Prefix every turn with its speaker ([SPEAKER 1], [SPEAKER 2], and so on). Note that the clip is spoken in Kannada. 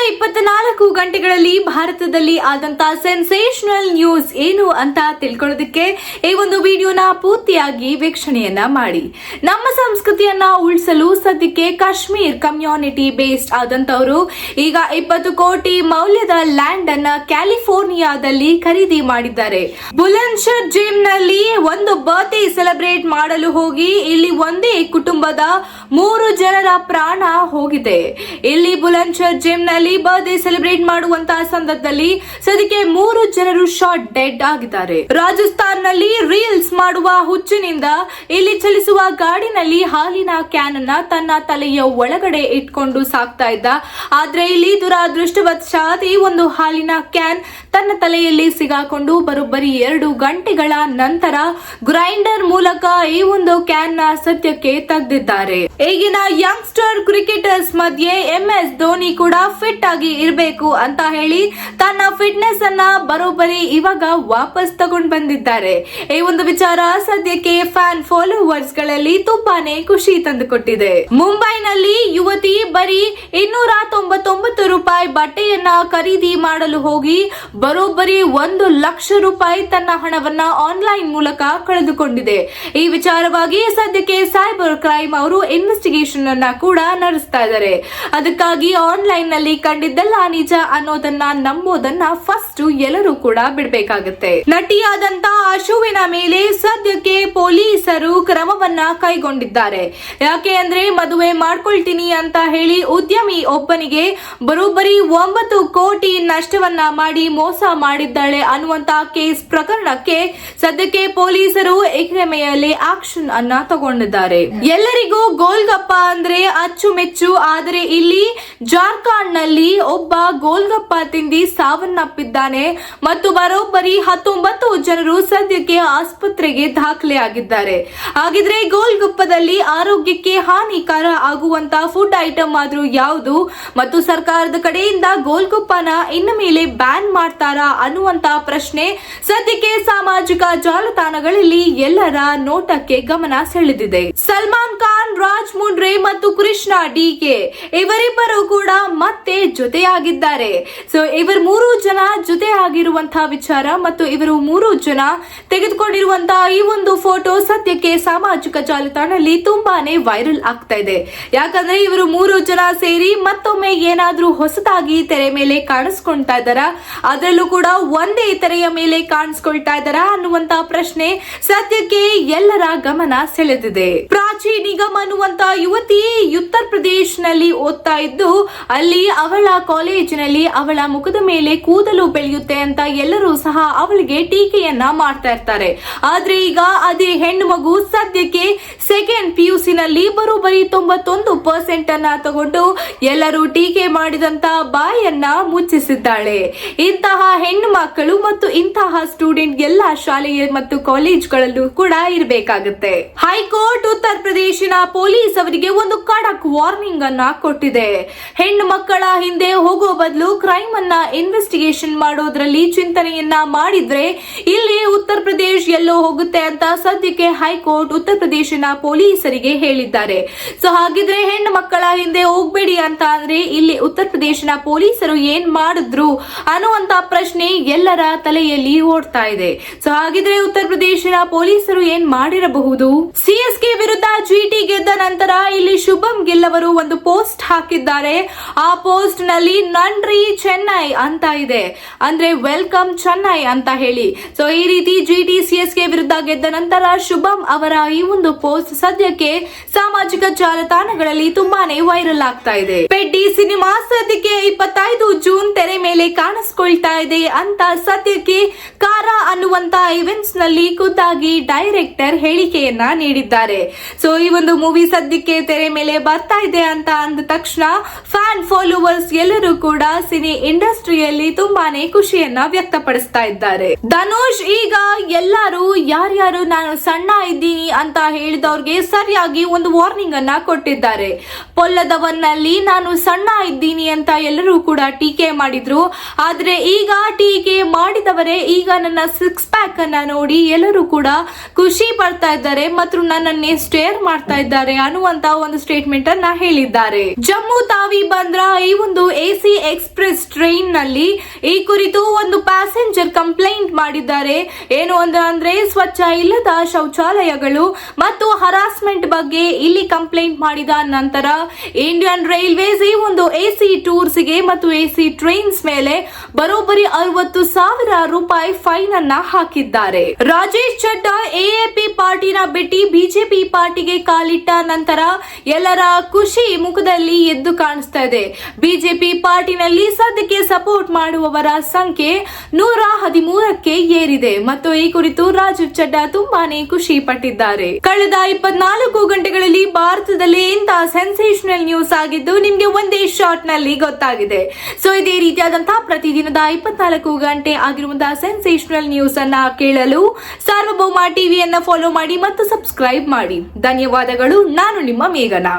[SPEAKER 1] 24 ಗಂಟೆಗಳಲ್ಲಿ ಭಾರತದಲ್ಲಿ ಆದಂತ ಸೆನ್ಸೇಷನಲ್ ನ್ಯೂಸ್ ಏನು ಅಂತ ತಿಳ್ಕೊಳ್ಳೋದಕ್ಕೆ ಈ ಒಂದು ವಿಡಿಯೋನ ಪೂರ್ತಿಯಾಗಿ ವೀಕ್ಷಣೆಯನ್ನ ಮಾಡಿ. ನಮ್ಮ ಸಂಸ್ಕೃತಿಯನ್ನ ಉಳಿಸಲು ಸದ್ಯಕ್ಕೆ ಕಾಶ್ಮೀರ್ ಕಮ್ಯುನಿಟಿ ಬೇಸ್ಡ್ ಆದಂತವರು ಈಗ 20 ಕೋಟಿ ಮೌಲ್ಯದ ಲ್ಯಾಂಡ್ ಅನ್ನ ಕ್ಯಾಲಿಫೋರ್ನಿಯಾದಲ್ಲಿ ಖರೀದಿ ಮಾಡಿದ್ದಾರೆ. ಬುಲಂದ್ಶಹರ್ ಜಿಮ್ ನಲ್ಲಿ ಒಂದು ಬರ್ತ್ಡೇ ಸೆಲೆಬ್ರೇಟ್ ಮಾಡಲು ಹೋಗಿ ಇಲ್ಲಿ ಒಂದೇ ಕುಟುಂಬದ 3 ಜನರ ಪ್ರಾಣ ಹೋಗಿದೆ. ಇಲ್ಲಿ ಬುಲಂದ್ಶಹರ್ ಜಿಮ್ ನಲ್ಲಿ ಬರ್ತ್ಡೇ ಸೆಲೆಬ್ರೇಟ್ ಮಾಡುವಂತಹ ಸಂದರ್ಭದಲ್ಲಿ ಸದ್ಯಕ್ಕೆ 3 ಜನರು ಶಾರ್ಟ್ ಡೆಡ್ ಆಗಿದ್ದಾರೆ. ರಾಜಸ್ಥಾನ್ ನಲ್ಲಿ ರೀಲ್ಸ್ ಮಾಡುವ ಹುಚ್ಚಿನಿಂದ ಇಲ್ಲಿ ಚಲಿಸುವ ಗಾಡಿನಲ್ಲಿ ಹಾಲಿನ ಕ್ಯಾನ್ ಅನ್ನ ತನ್ನ ತಲೆಯ ಒಳಗಡೆ ಇಟ್ಕೊಂಡು ಸಾಕ್ತಾ ಇದ್ದ. ಆದ್ರೆ ಇಲ್ಲಿ ದುರಾದೃಷ್ಟವಶಾತ್ ಈ ಒಂದು ಹಾಲಿನ ಕ್ಯಾನ್ ತನ್ನ ತಲೆಯಲ್ಲಿ ಸಿಗಾಕೊಂಡು ಬರೋಬ್ಬರಿ 2 ಗಂಟೆಗಳ ನಂತರ ಗ್ರೈಂಡರ್ ಮೂಲಕ ಈ ಒಂದು ಕ್ಯಾನ್ ನ ಸದ್ಯಕ್ಕೆ ತೆಗೆದಿದ್ದಾರೆ. ಈಗಿನ ಯಂಗ್ಸ್ಟರ್ ಕ್ರಿಕೆಟರ್ಸ್ ಮಧ್ಯೆ MS ಧೋನಿ ಕೂಡ ಫಿಟ್ ಆಗಿ ಇರಬೇಕು ಅಂತ ಹೇಳಿ ತನ್ನ ಫಿಟ್ನೆಸ್ ಅನ್ನ ಬರೋಬ್ಬರಿ ಇವಾಗ ವಾಪಸ್ ತಗೊಂಡು ಬಂದಿದ್ದಾರೆ. ಈ ಒಂದು ವಿಚಾರ ಸದ್ಯಕ್ಕೆ ಫ್ಯಾನ್ ಫಾಲೋವರ್ಸ್ ಗಳಲ್ಲಿ ತುಂಬಾನೇ ಖುಷಿ ತಂದುಕೊಟ್ಟಿದೆ. ಮುಂಬೈನಲ್ಲಿ ಯುವತಿ ಬರೀ 299 ರೂಪಾಯಿ ಬಟ್ಟೆಯನ್ನ ಖರೀದಿ ಮಾಡಲು ಹೋಗಿ ಬರೋಬ್ಬರಿ 1 ಲಕ್ಷ ರೂಪಾಯಿ ತನ್ನ ಹಣವನ್ನ ಆನ್ಲೈನ್ ಮೂಲಕ ಕಳೆದುಕೊಂಡಿದೆ. ಈ ವಿಚಾರವಾಗಿ ಸದ್ಯಕ್ಕೆ ಸೈಬರ್ ಕ್ರೈಮ್ ಅವರು ಇನ್ವೆಸ್ಟಿಗೇಷನ್ ಅನ್ನ ಕೂಡ ನಡೆಸ್ತಾ ಇದ್ದಾರೆ. ಅದಕ್ಕಾಗಿ ಆನ್ಲೈನ್ ನಲ್ಲಿ ಕಂಡಿದ್ದೆಲ್ಲ ನಿಜ ಅನ್ನೋದನ್ನ ನಂಬೋದನ್ನ ಫಸ್ಟ್ ಎಲ್ಲರೂ ಕೂಡ ಬಿಡಬೇಕಾಗುತ್ತೆ. ನಟಿಯಾದಂತ ಅಶುವಿನ ಮೇಲೆ ಸದ್ಯಕ್ಕೆ ಪೊಲೀಸರು ಕ್ರಮವನ್ನ ಕೈಗೊಂಡಿದ್ದಾರೆ. ಯಾಕೆ ಅಂದ್ರೆ ಮದುವೆ ಮಾಡ್ಕೊಳ್ತೀನಿ ಅಂತ ಹೇಳಿ ಉದ್ಯಮಿ ಒಬ್ಬನಿಗೆ ಬರೋಬ್ಬರಿ 9 ಕೋಟಿ ನಷ್ಟವನ್ನ ಮಾಡಿ ಮೋಸ ಮಾಡಿದ್ದಾಳೆ ಅನ್ನುವಂತ ಕೇಸ್ ಪ್ರಕರಣಕ್ಕೆ ಸದ್ಯಕ್ಕೆ ಪೊಲೀಸರು ಈಗಿನ ಮೇಲೆ ಆಕ್ಷನ್ ಅನ್ನ ತಗೊಂಡಿದ್ದಾರೆ. ಎಲ್ಲರಿಗೂ ಗೋಲ್ಗಪ್ಪ ಅಂದ್ರೆ ಅಚ್ಚುಮೆಚ್ಚು. ಆದರೆ ಇಲ್ಲಿ ಜಾರ್ಖಂಡ್ ನಲ್ಲಿ ಒಬ್ಬ ಗೋಲ್ಗಪ್ಪ ತಿಂದಿ ಸಾವನ್ನಪ್ಪಿದ್ದಾನೆ ಮತ್ತು ಬರೋಬ್ಬರಿ 19 ಜನರು ಸದ್ಯಕ್ಕೆ ಆಸ್ಪತ್ರೆಗೆ ದಾಖಲೆಯಾಗಿದ್ದಾರೆ. ಹಾಗಿದ್ರೆ ಗೋಲ್ಗಪ್ಪದಲ್ಲಿ ಆರೋಗ್ಯಕ್ಕೆ ಹಾನಿಕಾರ ಆಗುವಂತ ಫುಡ್ ಐಟಮ್ ಆದ್ರೂ ಯಾವುದು ಮತ್ತು ಸರ್ಕಾರದ ಕಡೆಯಿಂದ ಗೋಲ್ಗಪ್ಪನ ಇನ್ನು ಮೇಲೆ ಬ್ಯಾನ್ ಮಾಡ್ತಾರಾ ಅನ್ನುವಂತ ಪ್ರಶ್ನೆ ಸದ್ಯಕ್ಕೆ ಸಾಮಾಜಿಕ ಜಾಲತಾಣಗಳಲ್ಲಿ ಎಲ್ಲರ ನೋಟಕ್ಕೆ ಗಮನ ಸೆಳೆದಿದೆ. ಸಲ್ಮಾನ್ ಖಾನ್, ರಾಜ್ ಮುಂಡ್ರೆ ಮತ್ತು ಕೃಷ್ಣ ಡಿಕೆ ಇವರಿಬ್ಬರು ಕೂಡ ಮತ್ತೆ ಜೊತೆಯಾಗಿದ್ದಾರೆ. ಸೊ ಇವರು 3 ಜನ ಜೊತೆ ಆಗಿರುವಂತಹ ವಿಚಾರ ಮತ್ತು ಇವರು 3 ಜನ ತೆಗೆದುಕೊಂಡಿರುವಂತಹ ಈ ಒಂದು ಫೋಟೋ ಸದ್ಯಕ್ಕೆ ಸಾಮಾಜಿಕ ಜಾಲತಾಣದಲ್ಲಿ ತುಂಬಾನೇ ವೈರಲ್ ಆಗ್ತಾ ಇದೆ. ಯಾಕಂದ್ರೆ ಇವರು 3 ಜನ ಸೇರಿ ಮತ್ತೊಮ್ಮೆ ಏನಾದ್ರೂ ಹೊಸದಾಗಿ ತೆರೆ ಮೇಲೆ ಕಾಣಿಸ್ಕೊಳ್ತಾ ಇದ್ದಾರಾ, ಅದರಲ್ಲೂ ಕೂಡ ಒಂದೇ ತೆರೆಯ ಮೇಲೆ ಕಾಣಿಸ್ಕೊಳ್ತಾ ಇದ್ದಾರಾ ಅನ್ನುವಂತ ಪ್ರಶ್ನೆ ಸದ್ಯಕ್ಕೆ ಎಲ್ಲರ ಗಮನ ಸೆಳೆದಿದೆ. ಪ್ರಾಚಿ ನಿಗಮ್ ಅನ್ನುವಂತ ಯುವತಿ ಉತ್ತರ ಪ್ರದೇಶ ನಲ್ಲಿ ಓದ್ತಾ ಇದ್ದು ಅಲ್ಲಿ ಅವಳ ಕಾಲೇಜಿನಲ್ಲಿ ಅವಳ ಮುಖದ ಮೇಲೆ ಕೂದಲು ಬೆಳೆಯುತ್ತೆ ಅಂತ ಎಲ್ಲರೂ ಸಹ ಅವಳಿಗೆ ಟೀಕೆಯನ್ನ ಮಾಡ್ತಾ ಇರ್ತಾರೆ. ಆದ್ರೆ ಈಗ ಅದೇ ಹೆಣ್ಣು ಮಗು ಸದ್ಯಕ್ಕೆ ಸೆಕೆಂಡ್ PUC ನಲ್ಲಿ ಬರೋಬ್ಬರಿ 91% ಅನ್ನ ತಗೊಂಡು ಎಲ್ಲರೂ ಟೀಕೆ ಮಾಡಿದಂತ ಬಾಯನ್ನ ಮುಚ್ಚಿಸಿದ್ದಾಳೆ. ಇಂತಹ ಹೆಣ್ಣು ಮಕ್ಕಳು ಮತ್ತು ಇಂತಹ ಸ್ಟೂಡೆಂಟ್ ಎಲ್ಲ ಶಾಲೆಯ ಮತ್ತು ಕಾಲೇಜ್ಗಳಲ್ಲೂ ಕೂಡ ಇರಬೇಕಾಗುತ್ತೆ. ಹೈಕೋರ್ಟ್ ಉತ್ತರ ಪ್ರದೇಶಿನ ಪೊಲೀಸ್ ಅವರಿಗೆ ಒಂದು ಖಡಕ್ ವಾರ್ನಿಂಗ್ ಅನ್ನ ಕೊಟ್ಟಿದೆ. ಹೆಣ್ಣು ಮಕ್ಕಳ ಹಿಂದೆ ಹೋಗೋ ಬದಲು ಕ್ರೈಮ್ ಅನ್ನ ಇನ್ವೆಸ್ಟಿಗೇಷನ್ ಮಾಡೋದ್ರಲ್ಲಿ ಚಿಂತನೆಯನ್ನ ಮಾಡಿದ್ರೆ ಇಲ್ಲಿ ಉತ್ತರ ಪ್ರದೇಶ ಎಲ್ಲೋ ಹೋಗುತ್ತೆ ಅಂತ ಸದ್ಯಕ್ಕೆ ಹೈಕೋರ್ಟ್ ಉತ್ತರ ಪ್ರದೇಶಿನ ಪೊಲೀಸರಿಗೆ ಹೇಳಿದ್ದಾರೆ. ಸೊ ಹಾಗಿದ್ರೆ ಹೆಣ್ಣು ಮಕ್ಕಳ ಹಿಂದೆ ಹೋಗ್ಬೇಡಿ ಅಂತ ಅಂದ್ರೆ ಇಲ್ಲಿ ಉತ್ತರ ಪ್ರದೇಶಿನ ಪೊಲೀಸರು ಏನ್ ಮಾಡಿದ್ರು ಅನ್ನುವಂತ ಪ್ರಶ್ನೆ ಎಲ್ಲರ ತಲೆಯಲ್ಲಿ ಓಡ್ತಾ ಇದೆ. ಸೊ ಹಾಗಿದ್ರೆ ಉತ್ತರ ಪ್ರದೇಶಿನ ಪೊಲೀಸರು ಏನ್ ಮಾಡಿರಬಹುದು? CSK ವಿರುದ್ಧ GT ಗೆದ್ದ ನಂತರ ಇಲ್ಲಿ ಶುಭಂ ಗಿಲ್ ಅವರು ಒಂದು ಪೋಸ್ಟ್ ಹಾಕಿದ್ದಾರೆ. ಆ ಪೋಸ್ಟ್ ನಲ್ಲಿ ನನ್ರಿ ಚೆನ್ನೈ ಅಂತ ಇದೆ, ಅಂದ್ರೆ ವೆಲ್ಕಮ್ ಚೆನ್ನೈ ಅಂತ ಹೇಳಿ. ಸೊ ಈ ರೀತಿ GT CSK ವಿರುದ್ಧ ಗೆದ್ದ ನಂತರ ಶುಭಂ ಅವರ ಈ ಒಂದು ಪೋಸ್ಟ್ ಸದ್ಯಕ್ಕೆ ಸಾಮಾಜಿಕ ಜಾಲತಾಣಗಳಲ್ಲಿ ತುಂಬಾನೇ ವೈರಲ್ ಆಗ್ತಾ ಇದೆ. ಪೆಡ್ಡಿ ಸಿನಿಮಾ ಸದ್ಯಕ್ಕೆ 25 ಜೂನ್ ತೆರೆ ಮೇಲೆ ಕಾಣಿಸ್ಕೊಳ್ತಾ ಇದೆ ಅಂತ ಸದ್ಯಕ್ಕೆ ಕಾರಾ ಅನ್ನುವಂತ ಇವೆಂಟ್ಸ್ ನಲ್ಲಿ ಖುದ್ದಾಗಿ ಡೈರೆಕ್ಟರ್ ಹೇಳಿಕೆಯನ್ನ ನೀಡಿದ್ದಾರೆ. ಸೊ ಈ ಒಂದು ಮೂವಿ ಸದ್ಯಕ್ಕೆ ತೆರೆ ಮೇಲೆ ಬರ್ತಾ ಇದೆ ಅಂತ ಅಂದ ತಕ್ಷಣ ಫ್ಯಾನ್ ಫಾಲೋವರ್ಸ್ ಎಲ್ಲರೂ ಕೂಡ ಸಿನಿ ಇಂಡಸ್ಟ್ರಿಯಲ್ಲಿ ತುಂಬಾನೇ ಖುಷಿಯನ್ನ ವ್ಯಕ್ತಪಡಿಸ್ತಾ ಇದ್ದಾರೆ. ಧನುಷ್ ಈಗ ಎಲ್ಲರೂ ಯಾರ್ಯಾರು ನಾನು ಸಣ್ಣ ಇದ್ದೀನಿ ಅಂತ ಹೇಳಿದವ್ರಿಗೆ ಸರಿಯಾಗಿ ಒಂದು ವಾರ್ನಿಂಗ್ ಅನ್ನ ಕೊಟ್ಟಿದ್ದಾರೆ. ಪೊಲ್ಲದವನ್ನಲ್ಲಿ ನಾನು ಸಣ್ಣ ಇದ್ದೀನಿ ಅಂತ ಎಲ್ಲರೂ ಕೂಡ ಟೀಕೆ ಮಾಡಿದ್ರು. ಆದ್ರೆ ಈಗ ಟೀಕೆ ಮಾಡಿದವರೇ ಈಗ ನನ್ನ ಸಿಕ್ಸ್ ಪ್ಯಾಕ್ ಅನ್ನ ನೋಡಿ ಎಲ್ಲರೂ ಕೂಡ ಖುಷಿ ಪಡ್ತಾ ಇದ್ದಾರೆ ಮತ್ತು ನನ್ನನ್ನೇ ಸ್ಟೇರ್ ಮಾಡ್ತಾ ಇದ್ದಾರೆ ಅನ್ನುವಂತ ಒಂದು ಸ್ಟೇಟ್ಮೆಂಟ್ ಅನ್ನ ಹೇಳಿದ್ದಾರೆ. ಜಮ್ಮು ತಾವಿ ಬಂದ್ರ ಈ ಒಂದು ಎಸಿ ಎಕ್ಸ್ಪ್ರೆಸ್ ಟ್ರೈನ್ ನಲ್ಲಿ ಈ ಕುರಿತು ಒಂದು ಪ್ಯಾಸೆಂಜರ್ ಕಂಪ್ಲೇಂಟ್ ಮಾಡಿದ್ದಾರೆ. ಏನು ಅಂದ್ರೆ ಸ್ವಚ್ಛ ಇಲ್ಲದ ಶೌಚಾಲಯಗಳು ಮತ್ತು ಹರಾಸ್ಮೆಂಟ್ ಬಗ್ಗೆ ಇಲ್ಲಿ ಕಂಪ್ಲೇಂಟ್ ಮಾಡಿದ ನಂತರ ಇಂಡಿಯನ್ ರೈಲ್ವೇಸ್ ಈ ಒಂದು ಎಸಿ ಟೂರ್ಸ್ ಗೆ ಮತ್ತು ಎಸಿ ಟ್ರೈನ್ಸ್ ಮೇಲೆ ಬರೋಬ್ಬರಿ 60,000 ರೂಪಾಯಿ ಫೈನ್ ಅನ್ನ ಹಾಕಿದ್ದಾರೆ. ರಾಜೇಶ್ ಚಡ್ಡಾ ಎಎಪಿ ಪಾರ್ಟಿನ ಬಿಟ್ಟು ಬಿಜೆಪಿ ಪಾರ್ಟಿಗೆ ಕಾಲಿಟ್ಟ ನಂತರ ಎಲ್ಲರ ಖುಷಿ ಮುಖದಲ್ಲಿ ಎದ್ದು ಕಾಣಿಸ್ತಾ ಇದೆ. ಬಿಜೆಪಿ ಪಾರ್ಟಿನಲ್ಲಿ ಸದ್ಯಕ್ಕೆ ಸಪೋರ್ಟ್ ಮಾಡುವವರ ಸಂಖ್ಯೆ 113ಕ್ಕೆ ಏರಿದೆ ಮತ್ತು ಈ ಕುರಿತು ರಾಜೀವ್ ಚಡ್ಡಾ ತುಂಬಾನೇ ಖುಷಿ ಪಟ್ಟಿದ್ದಾರೆ. ಕಳೆದ 24 ಗಂಟೆಗಳಲ್ಲಿ ಭಾರತದಲ್ಲಿ ಇಂತಹ ಸೆನ್ಸೇಷನಲ್ ನ್ಯೂಸ್ ಆಗಿದ್ದು ನಿಮ್ಗೆ ಒಂದೇ ಶಾರ್ಟ್ ನಲ್ಲಿ ಗೊತ್ತಾಗಿದೆ. ಸೊ ಇದೇ ರೀತಿಯಾದಂತಹ ಪ್ರತಿದಿನದ 24 ಗಂಟೆ ಆಗಿರುವಂತಹ ಸೆನ್ಸೇಷನಲ್ ನ್ಯೂಸ್ ಅನ್ನ ಕೇಳಲು ಸಾರ್ವಭೌಮ ಟಿವಿಯನ್ನ ಫಾಲೋ ಮಾಡಿ ಮತ್ತು ಸಬ್ಸ್ಕ್ರೈಬ್ ಮಾಡಿ. ಧನ್ಯವಾದಗಳು. ನಾನು ನಿಮ್ಮ ಮೇಘನಾ.